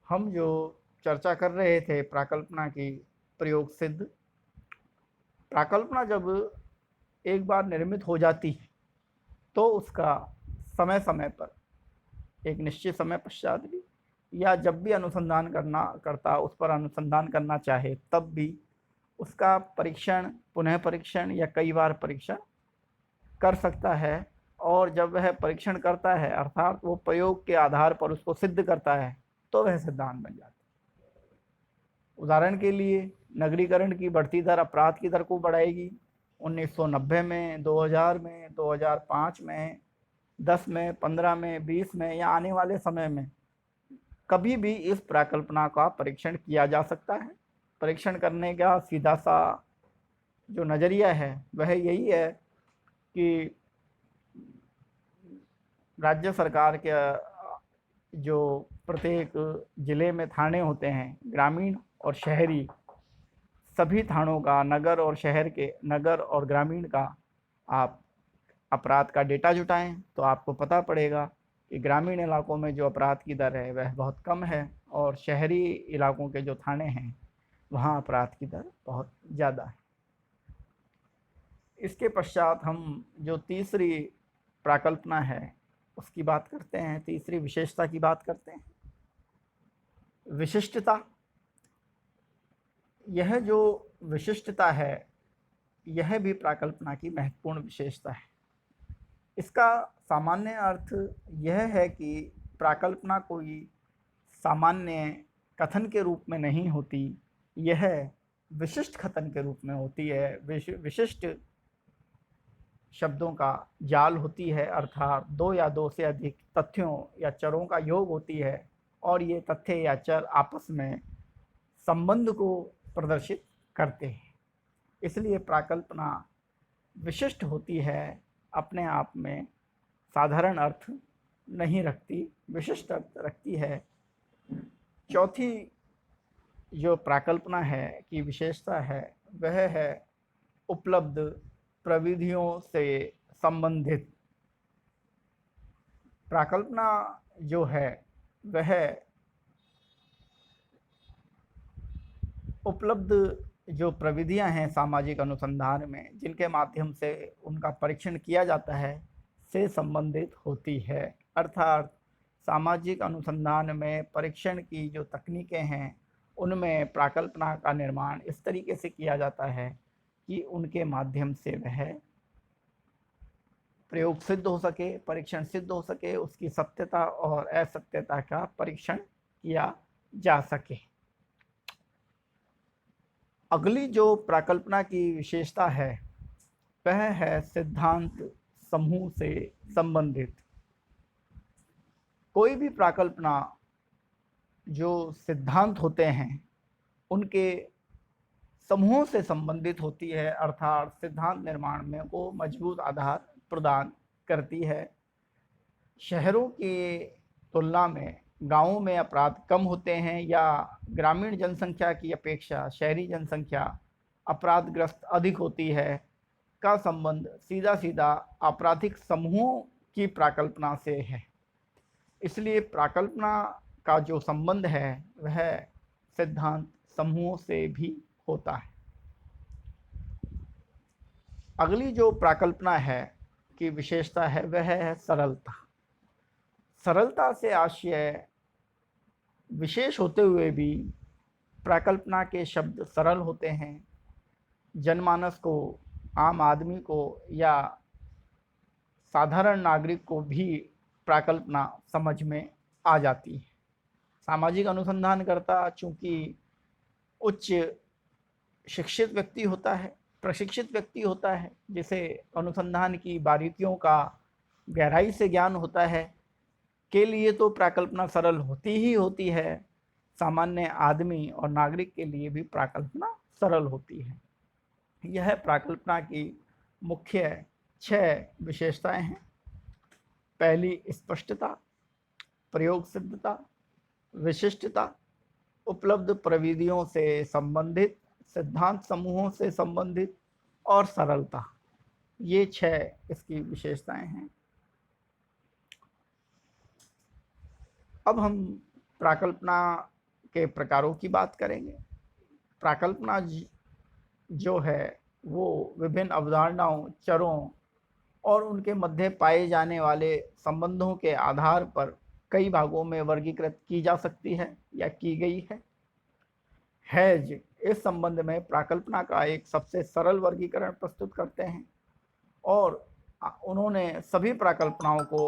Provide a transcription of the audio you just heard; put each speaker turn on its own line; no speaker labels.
हम जो चर्चा कर रहे थे प्राकल्पना की प्रयोग सिद्ध। प्राकल्पना जब एक बार निर्मित हो जाती है तो उसका समय समय पर एक निश्चित समय पश्चात भी या जब भी अनुसंधान करना करता उस पर अनुसंधान करना चाहे तब भी उसका परीक्षण, पुनः परीक्षण या कई बार परीक्षण कर सकता है। और जब वह परीक्षण करता है अर्थात वो प्रयोग के आधार पर उसको सिद्ध करता है तो वह सिद्धांत बन जाता है। उदाहरण के लिए नगरीकरण की बढ़ती दर अपराध की दर को बढ़ाएगी। 1990 में, 2000 में, 2005 में, 10 में, 15 में, 20 में या आने वाले समय में कभी भी इस प्राकल्पना का परीक्षण किया जा सकता है। परीक्षण करने का सीधा सा जो नज़रिया है वह यही है कि राज्य सरकार के जो प्रत्येक जिले में थाने होते हैं, ग्रामीण और शहरी, सभी थानों का, नगर और शहर के, नगर और ग्रामीण का आप अपराध का डेटा जुटाएं तो आपको पता पड़ेगा कि ग्रामीण इलाकों में जो अपराध की दर है वह बहुत कम है और शहरी इलाकों के जो थाने हैं वहाँ अपराध की दर बहुत ज़्यादा है। इसके पश्चात हम जो तीसरी प्राकल्पना है उसकी बात करते हैं, तीसरी विशेषता की बात करते हैं। विशिष्टता। यह जो विशिष्टता है यह भी प्राकल्पना की महत्वपूर्ण विशेषता है। इसका सामान्य अर्थ यह है कि प्राकल्पना कोई सामान्य कथन के रूप में नहीं होती, यह विशिष्ट कथन के रूप में होती है। विशिष्ट शब्दों का जाल होती है अर्थात दो या दो से अधिक तथ्यों या चरों का योग होती है और ये तथ्य या चर आपस में संबंध को प्रदर्शित करते हैं। इसलिए प्राकल्पना विशिष्ट होती है, अपने आप में साधारण अर्थ नहीं रखती, विशिष्ट अर्थ रखती है। चौथी जो प्राकल्पना है की विशेषता है वह है उपलब्ध प्रविधियों से संबंधित। प्राकल्पना जो है वह उपलब्ध जो प्रविधियां हैं सामाजिक अनुसंधान में जिनके माध्यम से उनका परीक्षण किया जाता है से संबंधित होती है। अर्थात सामाजिक अनुसंधान में परीक्षण की जो तकनीकें हैं उनमें प्राकल्पना का निर्माण इस तरीके से किया जाता है कि उनके माध्यम से वह प्रयोग सिद्ध हो सके, परीक्षण सिद्ध हो सके, उसकी सत्यता और असत्यता का परीक्षण किया जा सके। अगली जो प्राकल्पना की विशेषता है वह है सिद्धांत समूह से संबंधित। कोई भी प्राकल्पना जो सिद्धांत होते हैं उनके समूहों से संबंधित होती है अर्थात सिद्धांत निर्माण में को मजबूत आधार प्रदान करती है। शहरों की तुलना में गांवों में अपराध कम होते हैं या ग्रामीण जनसंख्या की अपेक्षा शहरी जनसंख्या अपराधग्रस्त अधिक होती है का संबंध सीधा सीधा आपराधिक समूहों की प्राकल्पना से है। इसलिए प्राकल्पना का जो संबंध है वह सिद्धांत समूहों से भी होता है। अगली जो प्राकल्पना है की विशेषता है वह है सरलता। सरलता से आशय विशेष होते हुए भी प्राकल्पना के शब्द सरल होते हैं। जनमानस को, आम आदमी को या साधारण नागरिक को भी प्राकल्पना समझ में आ जाती है। सामाजिक अनुसंधानकर्ता चूँकि उच्च शिक्षित व्यक्ति होता है, प्रशिक्षित व्यक्ति होता है, जिसे अनुसंधान की बारीकियों का गहराई से ज्ञान होता है, के लिए तो प्राकल्पना सरल होती ही होती है। सामान्य आदमी और नागरिक के लिए भी प्राकल्पना सरल होती है। यह प्राकल्पना की मुख्य 6 विशेषताएं हैं। पहली स्पष्टता, प्रयोग सिद्धता, विशिष्टता, उपलब्ध प्रविधियों से संबंधित, सिद्धांत समूहों से संबंधित और सरलता। ये 6 इसकी विशेषताएं हैं। अब हम प्राकल्पना के प्रकारों की बात करेंगे। प्राकल्पना जो है वो विभिन्न अवधारणाओं, चरों और उनके मध्य पाए जाने वाले संबंधों के आधार पर कई भागों में वर्गीकृत की जा सकती है या की गई है। हैज इस संबंध में प्राकल्पना का एक सबसे सरल वर्गीकरण प्रस्तुत करते हैं और उन्होंने सभी प्राकल्पनाओं को